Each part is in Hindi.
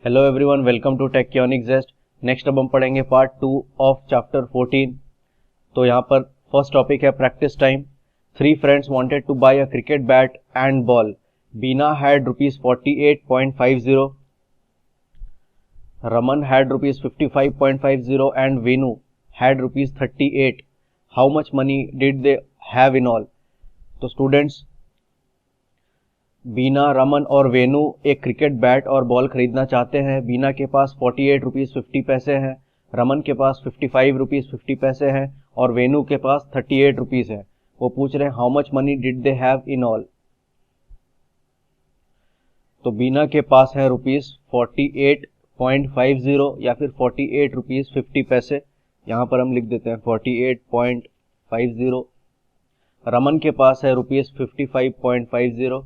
Hello everyone, welcome to Tachyonic Jest. Next अब हम पढ़ेंगे पार्ट 2 ऑफ चैप्टर 14। तो यहाँ पर फर्स्ट टॉपिक है practice time. 3 friends wanted to buy a cricket bat and ball. Bina had ₹48.50, Raman had ₹55.50 and Venu had ₹38। How much money did they have in all? तो स्टूडेंट्स, बीना, रमन और वेनु एक क्रिकेट बैट और बॉल खरीदना चाहते हैं। बीना के पास ₹48.50 हैं, रमन के पास ₹55.50 हैं और वेनु के पास ₹38 है। वो पूछ रहे हैं how much money did they have in all. तो बीना के पास है ₹48.50 या फिर ₹48.50। यहाँ पर हम लिख देते हैं 48.50। रमन के पास है ₹55.50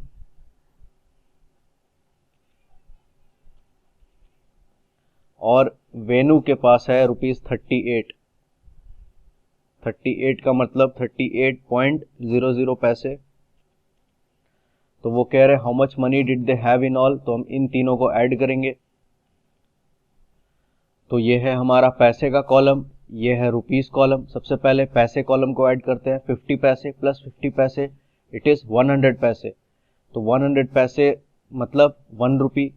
और वेनु के पास है ₹38। 38 का मतलब 38.00 पैसे। तो वो कह रहे हैं how much money did they have in all. तो हम इन तीनों को ऐड करेंगे। तो ये है हमारा पैसे का कॉलम, ये है रुपीस कॉलम। सबसे पहले पैसे कॉलम को ऐड करते हैं। 50 पैसे प्लस 50 पैसे इट इज 100 पैसे। तो 100 पैसे मतलब 1 रुपी।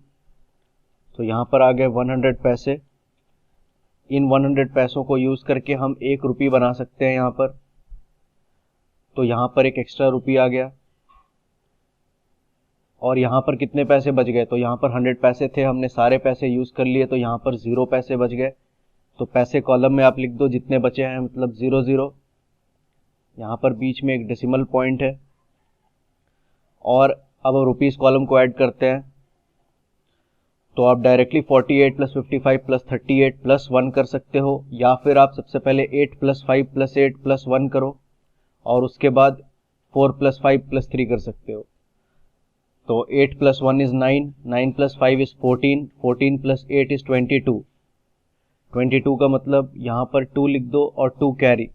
तो यहाँ पर आ गए 100 पैसे। इन 100 पैसों को यूज करके हम 1 रुपी बना सकते हैं यहाँ पर। तो यहाँ पर एक एक्स्ट्रा रुपी आ गया और यहाँ पर कितने पैसे बच गए? तो यहाँ पर 100 पैसे थे, हमने सारे पैसे यूज कर लिए, तो यहाँ पर 0 पैसे बच गए। तो पैसे कॉलम में आप लिख दो जितने बचे हैं, मतलब 0 0। यहाँ पर बीच में एक डेसिमल पॉइंट है। और अब रुपीस कॉलम को ऐड करते हैं। तो आप डायरेक्टली 48 प्लस 55 प्लस 38 प्लस 1 कर सकते हो, या फिर आप सबसे पहले 8 प्लस 5 प्लस 8 प्लस 1 करो और उसके बाद 4 प्लस 5 प्लस 3 कर सकते हो। तो 8 plus 1 is 9, 9 plus 5 is 14, 14 plus 8 is 22। 22 का मतलब यहाँ पर 2 लिख दो और 2 कैरी।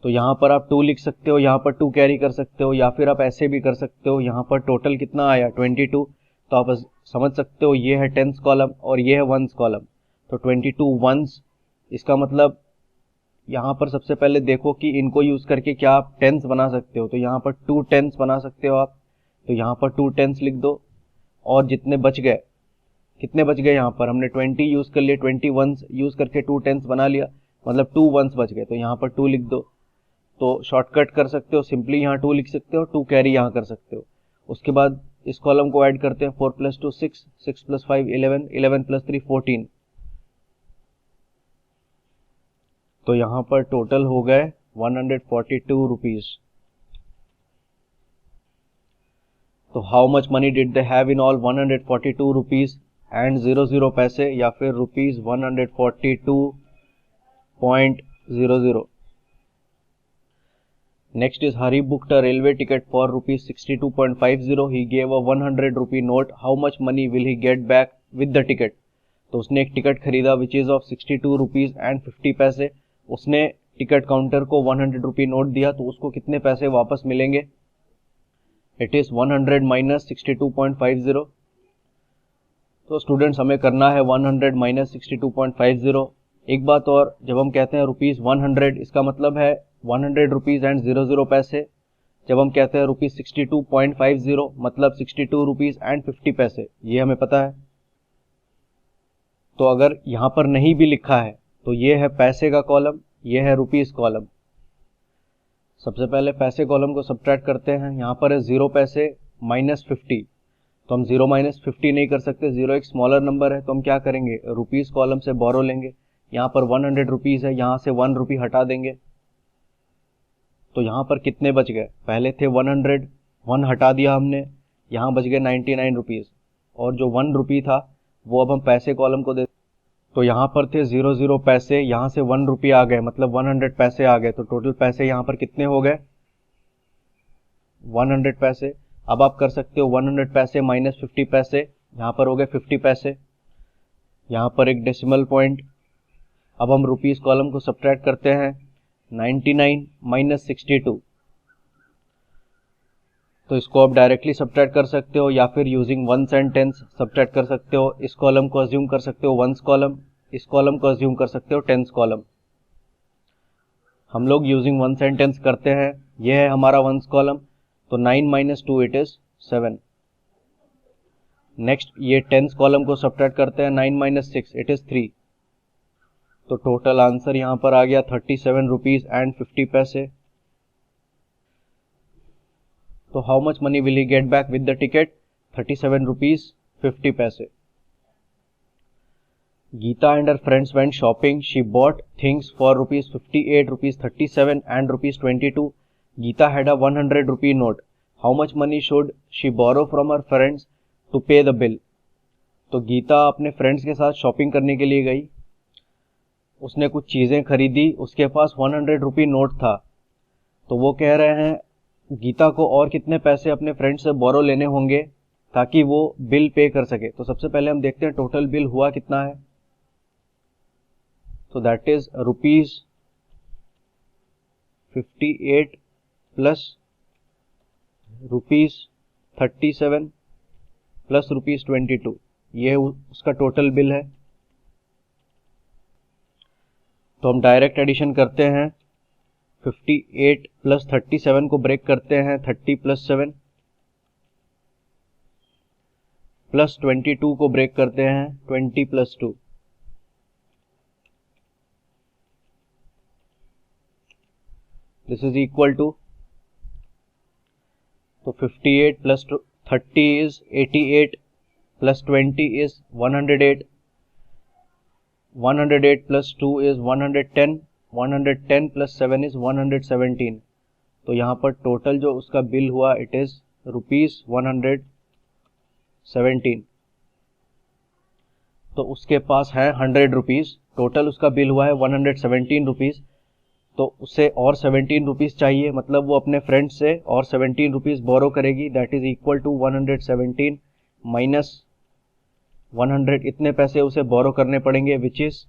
तो यहाँ पर आप 2 लिख सकते हो, यहाँ पर 2 कैरी कर सकते हो, या फिर आप ऐसे भी कर सकते हो। यहाँ पर टोटल कितना आया 22। तो आप समझ सकते हो ये है टेंस कॉलम और ये है वंस कॉलम। तो 22 वंस, इसका मतलब यहाँ पर सबसे पहले देखो कि इनको यूज करके क्या आप टेंस बना सकते हो। तो यहाँ पर 2 टेंस बना सकते हो आप। तो यहाँ पर 2 टेंस लिख दो और जितने बच गए, कितने बच गए यहाँ पर हमने 20 यूज कर लिए, 20 वंस यूज करके 2 टेंस बना लिया, मतलब 2 वंस बच गए। तो यहाँ पर 2 लिख दो। तो शॉर्टकट कर सकते हो, सिंपली यहाँ 2 लिख सकते हो, 2 कैरी यहाँ कर सकते हो। उसके बाद इस कॉलम को ऐड करते हैं। 4 प्लस 2 6, 6 प्लस 5 11, 11 प्लस 3 14। तो यहाँ पर टोटल हो गए 142 रुपीज। तो how much money did they have in all? 142 rupees and 00 पैसे, या फिर ₹142.00। Next is Hari booked a railway ticket for ₹62.50. He gave a 100 rupee note. How much money will he get back with the ticket? तो उसने एक टिकट खरीदा which is of 62 rupees and 50 पैसे। उसने टिकट काउंटर को 100 रुपी नोट दिया, तो उसको कितने पैसे वापस मिलेंगे? It is 100 minus 62.50। तो स्टूडेंट्स, हमें करना है 100 माइनस 62.50। एक बात और, जब हम कहते हैं ₹100, इसका मतलब है 100 रुपीज एंड 00 पैसे। जब हम कहते हैं ₹62.50, मतलब 62 रुपीज एंड 50 पैसे, ये हमें पता है। तो अगर यहाँ पर नहीं भी लिखा है तो ये है पैसे का कॉलम, ये है रुपीस कॉलम। सबसे पहले पैसे कॉलम को सब्ट्रैक्ट करते हैं। यहाँ पर है 0 पैसे माइनस 50। तो हम 0 माइनस 50 नहीं कर सकते, 0 एक स्मॉलर नंबर है। तो हम क्या करेंगे, रुपीस कॉलम से बोरो लेंगे। यहाँ पर 100 रुपीज है, यहाँ से 1 रुपी हटा देंगे। तो यहाँ पर कितने बच गए? पहले थे 100, 1 हटा दिया हमने, यहाँ बच गए 99 रुपीज। और जो 1 रुपी था वो अब हम पैसे कॉलम को दे। तो यहाँ पर थे 00 पैसे, यहाँ से 1 रुपी आ गए, मतलब 100 पैसे आ गए। तो टोटल पैसे यहाँ पर कितने हो गए? 100 पैसे। अब आप कर सकते हो 100 पैसे माइनस 50 पैसे, यहाँ पर हो गए 50 पैसे। यहाँ पर एक डेसिमल पॉइंट। अब हम रुपीस कॉलम को सब्ट्रैक्ट करते हैं। 99 माइनस 62, तो इसको आप डायरेक्टली सब्ट्रैक्ट कर सकते हो या फिर using ones and tens subtract कर सकते हो। इस कॉलम को अज्यूम कर सकते हो वंस कॉलम, इस कॉलम को अज्यूम कर सकते हो टेंस कॉलम। हम लोग यूजिंग वंस एंड टेंस करते हैं। यह है हमारा वंस कॉलम, तो 9 - 2 इट इज 7। नेक्स्ट ये टेंस कॉलम को सब्ट्रैक्ट करते हैं, 9 - 6 इट इज 3। तो टोटल आंसर यहाँ पर आ गया 37 रुपीज एंड 50 पैसे। तो how much money will he get back with the ticket? 37 rupees 50 पैसे। Geeta and her friends went shopping. She bought things for rupees 58, rupees 37 and rupees 22. Geeta had a 100 rupee note. How much money should she borrow from her friends to pay the bill? तो गीता अपने फ्रेंड्स के साथ शॉपिंग करने के लिए गई, उसने कुछ चीज़ें खरीदी, उसके पास 100 रुपी नोट था। तो वो कह रहे हैं गीता को और कितने पैसे अपने फ्रेंड से बोरो लेने होंगे ताकि वो बिल पे कर सके। तो सबसे पहले हम देखते हैं टोटल बिल हुआ कितना है। तो that is rupees 58 plus rupees 37 plus rupees 22, ये उसका टोटल बिल है। तो हम डायरेक्ट एडिशन करते हैं, 58 प्लस 37 को ब्रेक करते हैं, 30 प्लस 7 प्लस 22 को ब्रेक करते हैं, 20 plus 2। This is equal to, तो 58 plus 30 is 88 plus 20 is 108, 108 plus 2 is 110, 110 plus 7 is 117। तो यहाँ पर टोटल जो उसका बिल हुआ इट इज रुपीज 117। तो उसके पास है 100 रुपीज, टोटल उसका बिल हुआ है 117 रुपीज। तो उसे और 17 रुपीज चाहिए, मतलब वो अपने फ्रेंड से और 17 रुपीज बोरो करेगी। That is equal to 117 minus 100, इतने पैसे उसे बोरो करने पड़ेंगे विच इज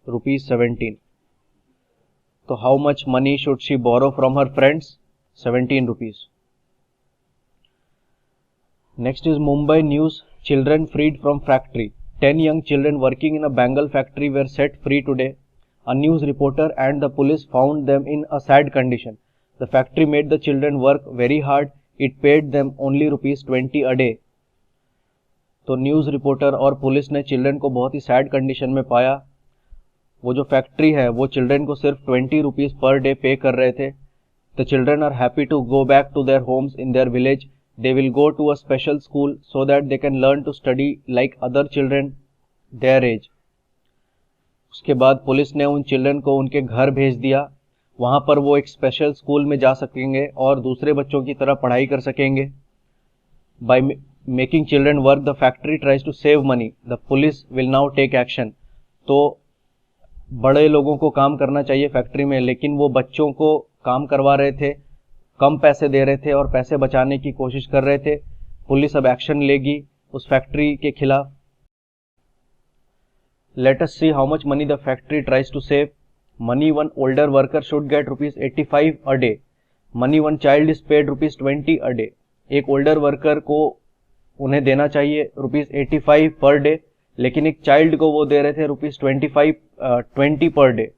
रुपीज 17। तो how much money should she borrow from her friends? 17 rupees. Next is Mumbai news, children freed from factory. 10 young children working in a Bengal factory were set free today. A news reporter and the police found them in a sad condition. The factory made the children work very hard. It paid them only rupees 20 a day. तो न्यूज़ रिपोर्टर और पुलिस ने चिल्ड्रन को बहुत ही सैड कंडीशन में पाया। वो जो फैक्ट्री है वो चिल्ड्रन को सिर्फ 20 रुपीज़ पर डे पे कर रहे थे। The children are happy to go back to their homes in their village. They will go to a special school so that they can learn to study like other children their age. उसके बाद पुलिस ने उन चिल्ड्रन को उनके घर भेज दिया, वहाँ पर वो एक स्पेशल स्कूल में जा सकेंगे और दूसरे बच्चों की तरह पढ़ाई कर सकेंगे। By making children work, the factory tries to save money. The police will now take action. तो बड़े लोगों को काम करना चाहिए फैक्ट्री में, लेकिन वो बच्चों को काम करवा रहे थे, कम पैसे दे रहे थे और पैसे बचाने की कोशिश कर रहे थे। पुलिस अब एक्शन लेगी उस फैक्ट्री के खिलाफ। Let us see how much money the factory tries to save. Money one older worker should get rupees 85 a day. Money one child is paid rupees 20 a day. एक ओल्डर वर्कर को उन्हें देना चाहिए रुपीज 85 पर डे, लेकिन एक चाइल्ड को वो दे रहे थे रुपीज 20 पर डे।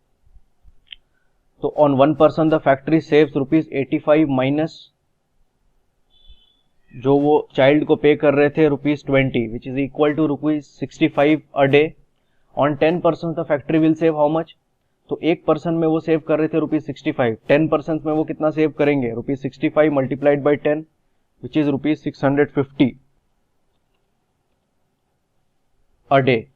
तो on 1 person the factory saves rupees 85 minus जो वो चाइल्ड को पे कर रहे थे rupees 20 which is equal to rupees 65 a day. On 10 person the factory will save how much? तो एक पर्सन में वो सेव कर रहे थे रुपीज 65, 10 पर्सन में वो कितना सेव करेंगे? Rupees 65 multiplied by 10 which is rupees 650 a day.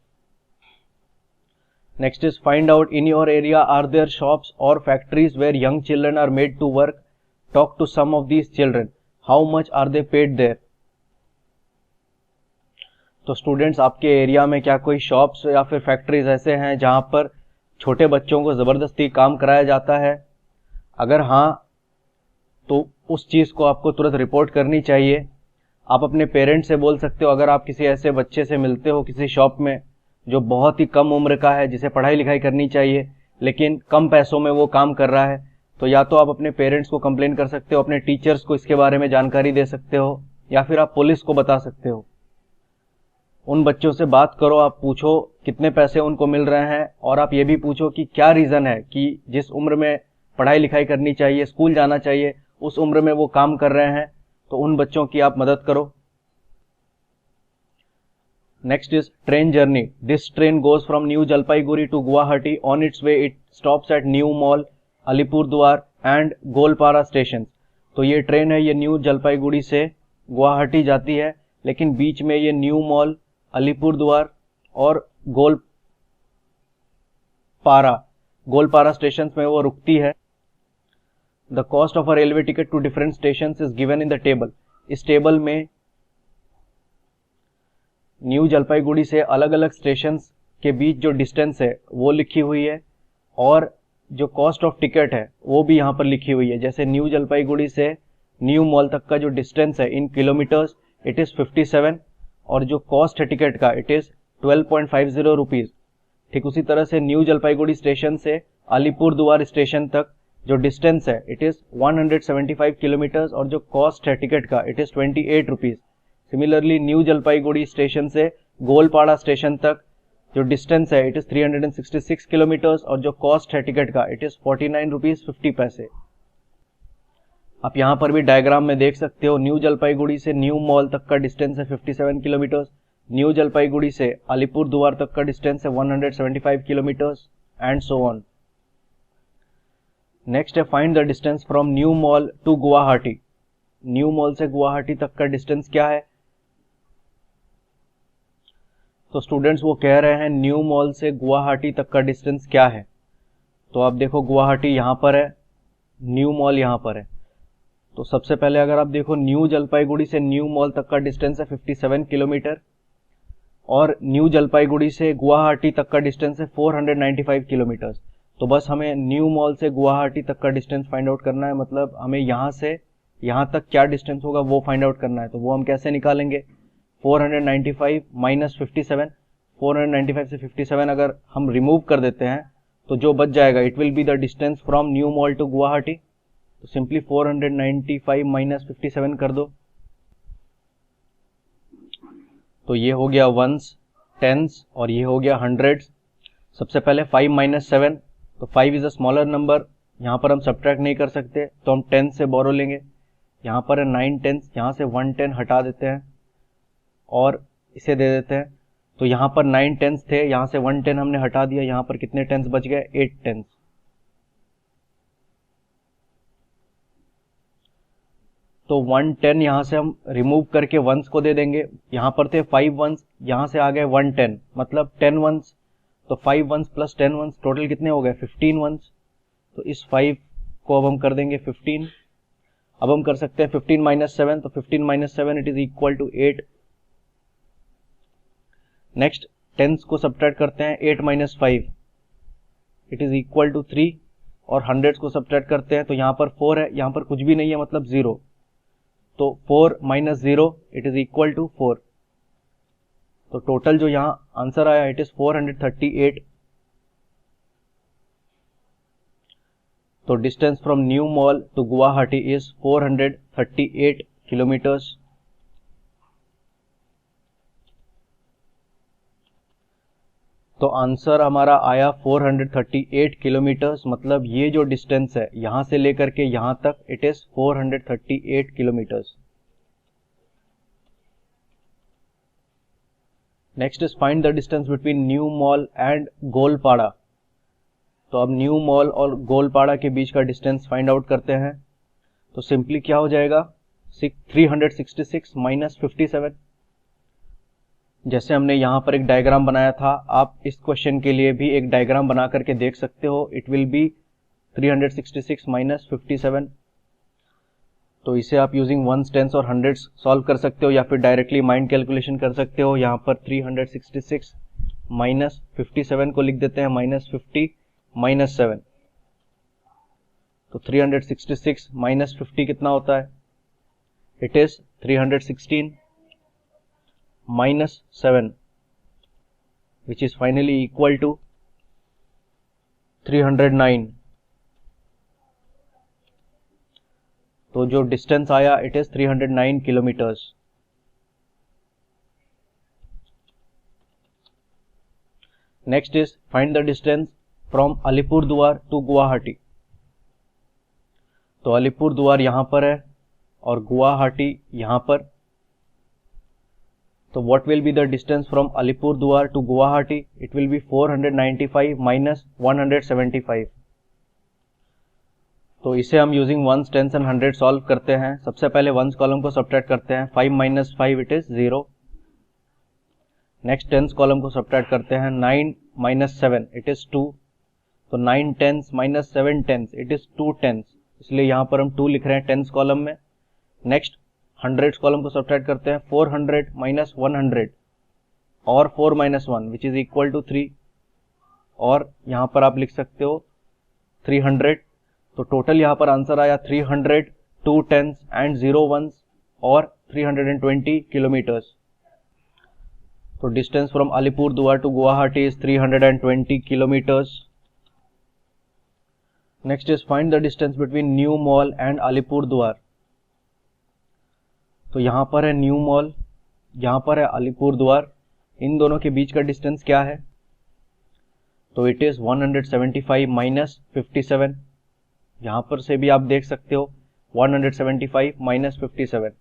Next is find out in your area are there shops or factories where young children are made to work. Talk to some of these children. How much are they paid there? तो स्टूडेंट्स आपके एरिया में क्या कोई शॉप्स या फिर फैक्ट्रीज ऐसे हैं जहां पर छोटे बच्चों को ज़बरदस्ती काम कराया जाता है? अगर हाँ तो उस चीज़ को आपको तुरंत रिपोर्ट करनी चाहिए। आप अपने पेरेंट्स से बोल सकते हो, अगर आप किसी ऐसे बच्चे से मिलते हो किसी शॉप में जो बहुत ही कम उम्र का है, जिसे पढ़ाई लिखाई करनी चाहिए लेकिन कम पैसों में वो काम कर रहा है, तो या तो आप अपने पेरेंट्स को कंप्लेन कर सकते हो, अपने टीचर्स को इसके बारे में जानकारी दे सकते हो, या फिर आप पुलिस को बता सकते हो। उन बच्चों से बात करो, आप पूछो कितने पैसे उनको मिल रहे हैं, और आप ये भी पूछो कि क्या रीज़न है कि जिस उम्र में पढ़ाई लिखाई करनी चाहिए, स्कूल जाना चाहिए, उस उम्र में वो काम कर रहे हैं। तो उन बच्चों की आप मदद करो। Next is train journey. This train goes from new Jalpaiguri to Guwahati. On its way it stops at new Mal, Alipurduar and Goalpara station. तो ये ट्रेन है, ये न्यू जलपाईगुड़ी से गुवाहाटी जाती है, लेकिन बीच में ये न्यू मॉल, अलीपुरद्वार और गोलपारा स्टेशन में वो रुकती है। The cost of a railway ticket to different station is given in the table. इस टेबल में न्यू जलपाईगुड़ी से अलग अलग स्टेशन के बीच जो डिस्टेंस है वो लिखी हुई है, और जो कॉस्ट ऑफ टिकट है वो भी यहाँ पर लिखी हुई है। जैसे न्यू जलपाईगुड़ी से न्यू मॉल तक का जो डिस्टेंस है इन किलोमीटर्स, इट इज़ 57, और जो कॉस्ट है टिकट का इट इज़ 12.50 रुपीज़। ठीक उसी तरह से न्यू जलपाईगुड़ी स्टेशन से अलीपुरद्वार स्टेशन तक जो डिस्टेंस है इट इज़ 175 किलोमीटर्स, और जो कॉस्ट है टिकट का it is 28 rupees. Similarly new Jalpaiguri station से गोलपाड़ा स्टेशन तक जो डिस्टेंस है इट इज़ 366 किलोमीटर्स, और जो कॉस्ट है टिकट का इट इज़ 49 रुपीज़ 50 पैसे। आप यहाँ पर भी डायग्राम में देख सकते हो, न्यू जलपाईगुड़ी से न्यू मॉल तक का डिस्टेंस है 57 किलोमीटर्स, न्यू जलपाईगुड़ी से अलीपुरद्वार तक का डिस्टेंस है 175 kilometres, and so on. Next है find the distance from new mall to Guwahati. New Mall से गुवाहाटी तक का डिस्टेंस क्या है? तो स्टूडेंट्स वो कह रहे हैं न्यू मॉल से गुवाहाटी तक का डिस्टेंस क्या है। तो आप देखो गुवाहाटी यहाँ पर है, न्यू मॉल यहाँ पर है। तो सबसे पहले अगर आप देखो न्यू जलपाईगुड़ी से न्यू मॉल तक का डिस्टेंस है 57 किलोमीटर, और न्यू जलपाईगुड़ी से गुवाहाटी तक का डिस्टेंस है 495 किलोमीटर। तो बस हमें न्यू मॉल से गुवाहाटी तक का डिस्टेंस फाइंड आउट करना है, मतलब हमें यहाँ से यहाँ तक क्या डिस्टेंस होगा वो फाइंड आउट करना है। तो वो हम कैसे निकालेंगे? 495 माइनस 57, 495 से 57 अगर हम रिमूव कर देते हैं तो जो बच जाएगा it will be the distance from new mall to Guwahati. तो सिंपली 495 माइनस 57 कर दो, तो ये हो गया वंस, टेंस, और ये हो गया हंड्रेड्स। सबसे पहले 5 माइनस 7, तो 5 इज अ स्मॉलर नंबर, यहाँ पर हम सब्ट्रैक्ट नहीं कर सकते तो हम 10 से बोरो लेंगे। यहाँ पर है 9 टेंस, यहाँ से 1 10 हटा देते हैं और इसे दे देते हैं। तो यहाँ पर 9 टेंस थे, यहाँ से 1 10 हमने हटा दिया, यहाँ पर कितने टेंस बच गए? 8 टेंस। तो 1 10 यहाँ से हम रिमूव करके वंस को दे देंगे। यहाँ पर थे 5 वंस, यहाँ से आ गए 1 10, मतलब 10 वंस। तो 5 वंस प्लस 10 वंस टोटल कितने हो गए? 15 वंस। तो इस 5 को अब हम कर देंगे 15। अब हम कर सकते हैं 15 माइनस 7, तो 15 minus 7 it is equal to 8। Next tens को सब्ट्रैक्ट करते हैं, 8 minus 5 it is equal to 3, और हंड्रेड्स को सब्ट्रैक्ट करते हैं तो यहाँ पर 4 है, यहाँ पर कुछ भी नहीं है मतलब 0। तो 4 minus 0 it is equal to 4। तो टोटल जो यहाँ आंसर आया इट इज 438। तो distance from new mall to Guwahati is 438 kilometres. तो आंसर हमारा आया 438 किलोमीटर्स, मतलब ये जो डिस्टेंस है यहां से लेकर के यहां तक it is 438 kilometres. Next is find the distance between New Mal and Goalpara. तो अब न्यू मॉल और गोलपाड़ा के बीच का डिस्टेंस फाइंड आउट करते हैं। तो सिंपली क्या हो जाएगा? 366 माइनस 57। जैसे हमने यहाँ पर एक डायग्राम बनाया था, आप इस क्वेश्चन के लिए भी एक डायग्राम बना करके देख सकते हो। It will B 366 minus 57। तो इसे आप यूजिंग वंस, टेंस और हंड्रेड्स सॉल्व कर सकते हो, या फिर डायरेक्टली माइंड कैलकुलेशन कर सकते हो। यहाँ पर 366 माइनस 57 को लिख देते हैं माइनस 50 माइनस 7। तो 366 माइनस 50 कितना होता है? It is 316 minus 7, which is finally equal to 309. तो जो डिस्टेंस आया it is 309 kilometres. Next is find the distance from Alipurduar to Guwahati. तो अलीपुरद्वार यहां पर है और गुवाहाटी यहां पर। तो what will be the distance from Alipurduar to Guwahati? It will be 495 minus 175। तो इसे हम using ones, tens and hundred solve करते हैं। सबसे पहले वंस कॉलम को सब्ट्रैक्ट करते हैं, 5 minus 5 it is 0। Next tens column को सब्ट्रैक्ट करते हैं, 9 माइनस 7 इट इज 2। तो 9 tens minus 7 tens it is 2 tens, इसलिए यहां पर हम 2 लिख रहे हैं टेंस कॉलम में। नेक्स्ट हंड्रेड्स कॉलम को सब्ट्रैक्ट करते हैं, 400 माइनस 100 और 4 minus 1 which is equal to 3, और यहां पर आप लिख सकते हो 300। तो टोटल यहां पर आंसर आया 300, 2 टेंस एंड 0 वंस और 320 किलोमीटर्स। तो distance from Alipurduar to Guwahati is 320 kilometres. Next is find the distance between New Mal and Alipurduar. तो यहां पर है न्यू मॉल, यहां पर है अलीपुरद्वार, इन दोनों के बीच का डिस्टेंस क्या है? तो इट इज 175 माइनस 57। यहां पर से भी आप देख सकते हो 175 माइनस 57।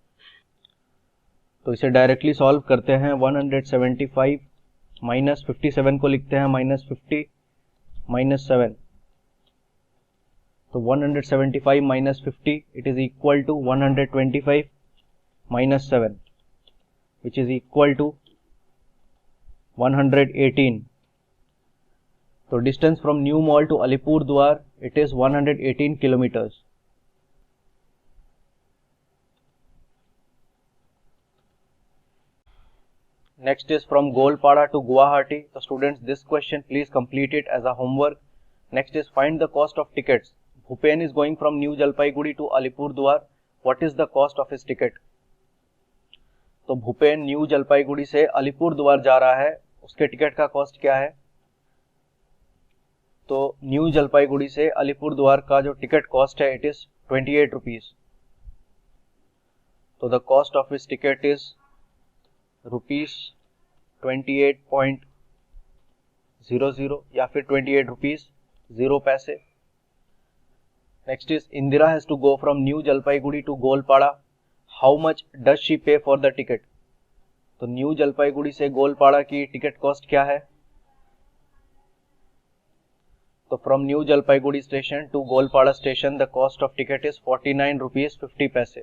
तो इसे डायरेक्टली सॉल्व करते हैं, 175 माइनस 57 को लिखते हैं माइनस 50 माइनस 7। तो 175 minus 50 it is equal to 125 minus 7 which is equal to 118। तो distance from New Mall to Alipurduar it is 118 kilometers। Next is from Golpada to Guwahati। So students, this question please complete it as a homework। Next is find the cost of tickets। Bhupen is going from New Jalpaiguri to Alipurduar। What is the cost of his ticket? तो भूपेन न्यू जलपाईगुड़ी से अलीपुरद्वार जा रहा है, उसके टिकट का कॉस्ट क्या है? तो न्यू जलपाईगुड़ी से अलीपुरद्वार का जो टिकट कॉस्ट है इट इज 28 रुपीज। तो the cost of his ticket is rupees 28.00 या फिर 28 rupees 0 paise. Next is Indira has to go from new Jalpaiguri to Goalpara. How much does she pay for the ticket? तो न्यू जलपाईगुड़ी से गोलपाड़ा की टिकट कॉस्ट क्या है? तो from new Jalpaiguri station to Goalpara station the cost of ticket is 49 rupees 50 paise.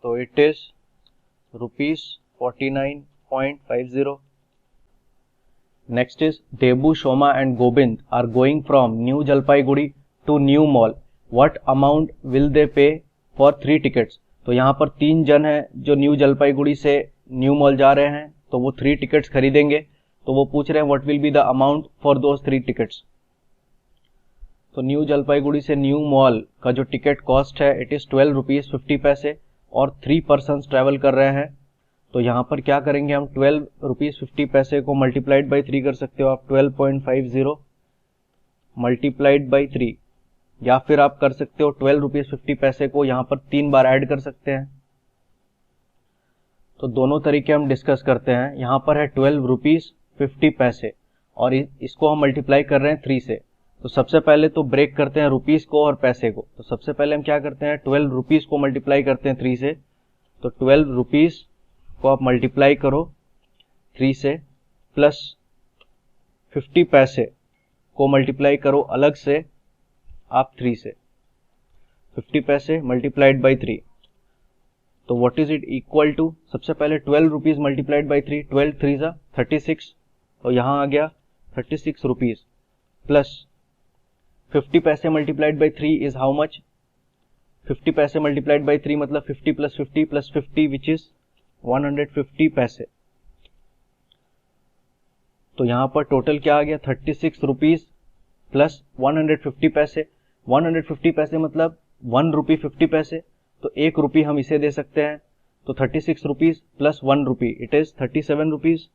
तो it is rupees 49.50। Next is Debu, Shoma and Govind are going from new Jalpaiguri to New Mal. What amount will they pay for 3 tickets? तो यहाँ पर 3 जन हैं जो न्यू जलपाईगुड़ी से न्यू मॉल जा रहे हैं, तो वो 3 टिकट्स खरीदेंगे। तो वो पूछ रहे हैं what will be the amount for those 3 tickets. तो न्यू जलपाईगुड़ी से न्यू मॉल का जो टिकट कॉस्ट है इट इज 12 रुपीज 50 पैसे और 3 पर्सन्स ट्रैवल कर रहे हैं। तो यहाँ पर क्या करेंगे हम, 12 रुपीज 50 पैसे को मल्टीप्लाइड बाई 3 कर सकते हो आप, 12.50 मल्टीप्लाइड बाई 3, या फिर आप कर सकते हो 12 रुपीज 50 पैसे को यहाँ पर 3 बार ऐड कर सकते हैं। तो दोनों तरीके हम डिस्कस करते हैं। यहाँ पर है 12 रुपीज 50 पैसे और इसको हम मल्टीप्लाई कर रहे हैं 3 से। तो सबसे पहले तो ब्रेक करते हैं रुपीज को और पैसे को। तो सबसे पहले हम क्या करते हैं, 12 रुपीज को मल्टीप्लाई करते हैं 3 से। तो 12 रुपीज को आप मल्टीप्लाई करो 3 से, प्लस 50 पैसे को मल्टीप्लाई करो अलग से आप 3 से। 50 पैसे मल्टीप्लाइड बाई 3, तो what is it equal to? सबसे पहले 12 रुपीज मल्टीप्लाइड बाई 3, 12 3 जा 36, और यहाँ आ गया 36 रुपीज, प्लस 50 पैसे multiplied by 3 is how much? 50 पैसे मल्टीप्लाइड बाई 3 मतलब 50 प्लस 50 प्लस 50 विच इज 150 पैसे। तो यहाँ पर टोटल क्या आ गया, 36 रुपीज प्लस 150 पैसे। 150 पैसे मतलब 1 रुपी 50 पैसे, तो 1 रुपी हम इसे दे सकते हैं। तो 36 rupees plus 1 rupee it is 37 rupees.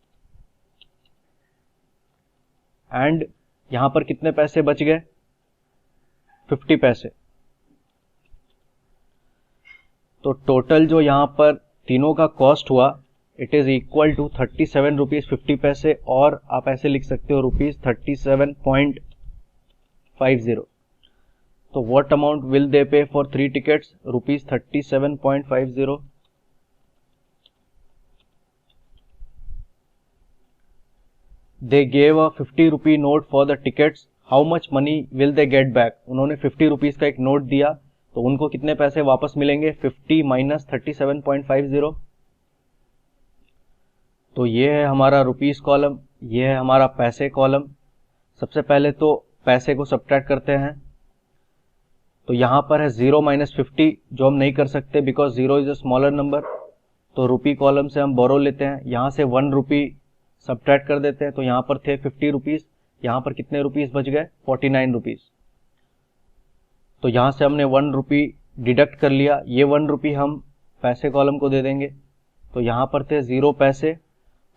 And यहां पर कितने पैसे बच गए, 50 पैसे। तो टोटल जो यहाँ पर तीनों का कॉस्ट हुआ it is equal to 37 rupees 50 paise, और आप ऐसे लिख सकते हो रुपीज 37.50। तो व्हाट अमाउंट विल दे पे for 3 tickets, rupees 37.50। They gave a 50 rupee note for the tickets, how much money will they get back. उन्होंने 50 रुपीज का एक नोट दिया, तो उनको कितने पैसे वापस मिलेंगे, 50 माइनस 37.50। तो ये है हमारा रुपीस कॉलम, ये है हमारा पैसे कॉलम। सबसे पहले तो पैसे को सब्ट्रैक्ट करते हैं। तो यहाँ पर है 0 माइनस 50, जो हम नहीं कर सकते because 0 is a smaller number. तो रुपी कॉलम से हम बोरो लेते हैं, यहाँ से 1 रुपी सब्ट्रैक्ट कर देते हैं। तो यहाँ पर थे 50 रुपीज, यहाँ पर कितने रुपीज बच गए, 49 रुपीज। तो यहाँ से हमने 1 रुपी डिडक्ट कर लिया, ये 1 रुपी हम पैसे कॉलम को दे देंगे। तो यहाँ पर थे 0 पैसे,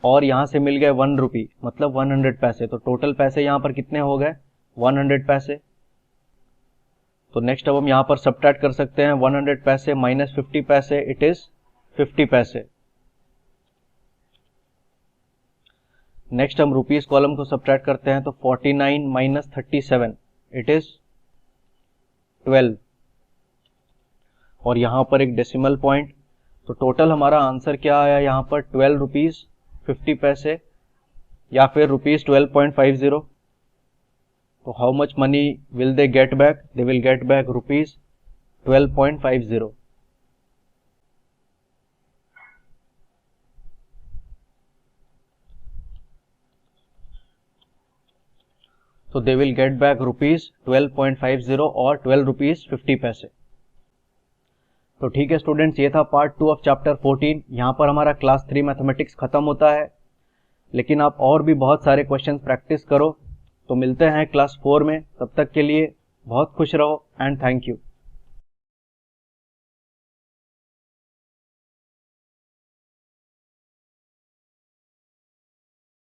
और यहाँ से मिल गए 1 रुपी, मतलब 100 पैसे। तो टोटल पैसे यहाँ पर कितने हो गए, 100 पैसे। तो नेक्स्ट अब हम यहाँ पर सब्ट्रैक्ट कर सकते हैं, 100 पैसे माइनस 50 पैसे, इट इज 50 पैसे। नेक्स्ट हम रुपीस कॉलम को सब्ट्रैक्ट करते हैं, तो 49 माइनस 37, इट इज 12, और यहाँ पर एक डेसिमल पॉइंट। तो टोटल हमारा आंसर क्या आया यहाँ पर, 12 रुपीज 50 पैसे, या फिर रुपीज 12.50। तो how much money will they get back, they will get back rupees 12.50। तो they will get back rupees 12.50 और 12 रुपीज 50 पैसे। तो ठीक है स्टूडेंट्स, ये था पार्ट 2 ऑफ चैप्टर 14। यहाँ पर हमारा क्लास 3 मैथमेटिक्स खत्म होता है, लेकिन आप और भी बहुत सारे क्वेश्चंस प्रैक्टिस करो। तो मिलते हैं क्लास 4 में, तब तक के लिए बहुत खुश रहो एंड थैंक यू।